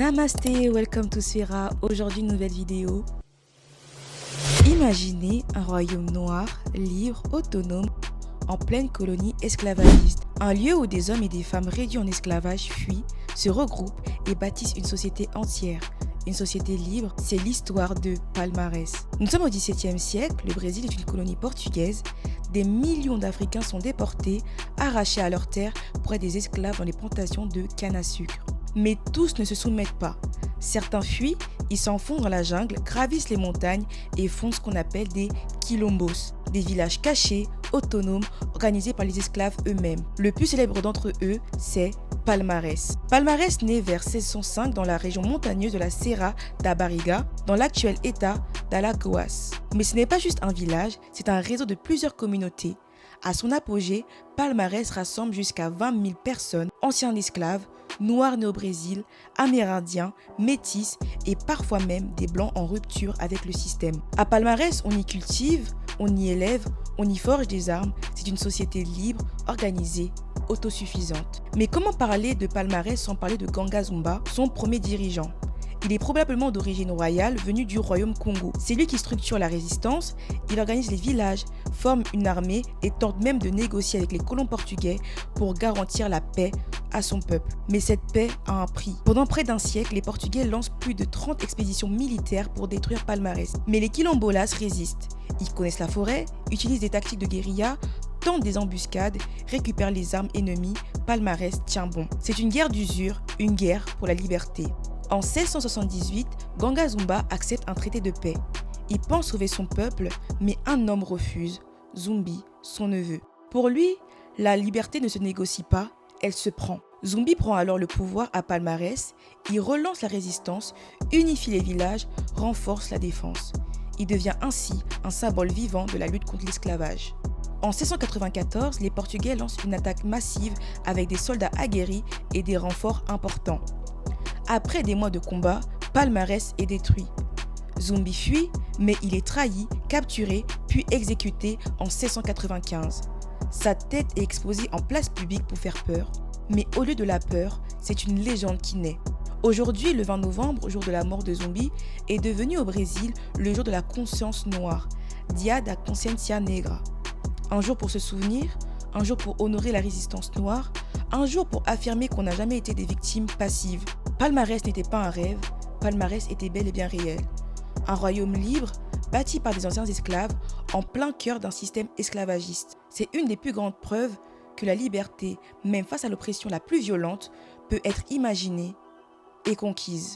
Namasté, welcome to Sphera. Aujourd'hui, nouvelle vidéo. Imaginez un royaume noir, libre, autonome, en pleine colonie esclavagiste. Un lieu où des hommes et des femmes réduits en esclavage fuient, se regroupent et bâtissent une société entière. Une société libre, c'est l'histoire de Palmares. Nous sommes au XVIIe siècle, le Brésil est une colonie portugaise. Des millions d'Africains sont déportés, arrachés à leurs terres pour être des esclaves dans les plantations de canne à sucre. Mais tous ne se soumettent pas. Certains fuient, ils s'enfoncent dans la jungle, gravissent les montagnes et fondent ce qu'on appelle des quilombos, des villages cachés, autonomes, organisés par les esclaves eux-mêmes. Le plus célèbre d'entre eux, c'est Palmares. Palmares naît vers 1605 dans la région montagneuse de la Serra da Barriga, dans l'actuel état d'Alagoas. Mais ce n'est pas juste un village, c'est un réseau de plusieurs communautés. À son apogée, Palmares rassemble jusqu'à 20 000 personnes, anciens esclaves, noirs nés au Brésil, amérindiens, métis et parfois même des blancs en rupture avec le système. À Palmares, on y cultive, on y élève, on y forge des armes. C'est une société libre, organisée, autosuffisante. Mais comment parler de Palmares sans parler de Ganga Zumba, son premier dirigeant ? Il est probablement d'origine royale, venu du royaume Congo. C'est lui qui structure la résistance, il organise les villages, forme une armée et tente même de négocier avec les colons portugais pour garantir la paix à son peuple. Mais cette paix a un prix. Pendant près d'un siècle, les Portugais lancent plus de 30 expéditions militaires pour détruire Palmares. Mais les quilombolas résistent. Ils connaissent la forêt, utilisent des tactiques de guérilla, tentent des embuscades, récupèrent les armes ennemies. Palmares tient bon. C'est une guerre d'usure, une guerre pour la liberté. En 1678, Ganga Zumba accepte un traité de paix. Il pense sauver son peuple, mais un homme refuse, Zumbi, son neveu. Pour lui, la liberté ne se négocie pas, elle se prend. Zumbi prend alors le pouvoir à Palmares, il relance la résistance, unifie les villages, renforce la défense. Il devient ainsi un symbole vivant de la lutte contre l'esclavage. En 1694, les Portugais lancent une attaque massive avec des soldats aguerris et des renforts importants. Après des mois de combat, Palmares est détruit. Zumbi fuit, mais il est trahi, capturé, puis exécuté en 1695. Sa tête est exposée en place publique pour faire peur. Mais au lieu de la peur, c'est une légende qui naît. Aujourd'hui, le 20 novembre, jour de la mort de Zumbi, est devenu au Brésil le jour de la conscience noire, Dia da Consciência Negra. Un jour pour se souvenir, un jour pour honorer la résistance noire, un jour pour affirmer qu'on n'a jamais été des victimes passives. Palmares n'était pas un rêve, Palmares était bel et bien réel. Un royaume libre, bâti par des anciens esclaves, en plein cœur d'un système esclavagiste. C'est une des plus grandes preuves que la liberté, même face à l'oppression la plus violente, peut être imaginée et conquise.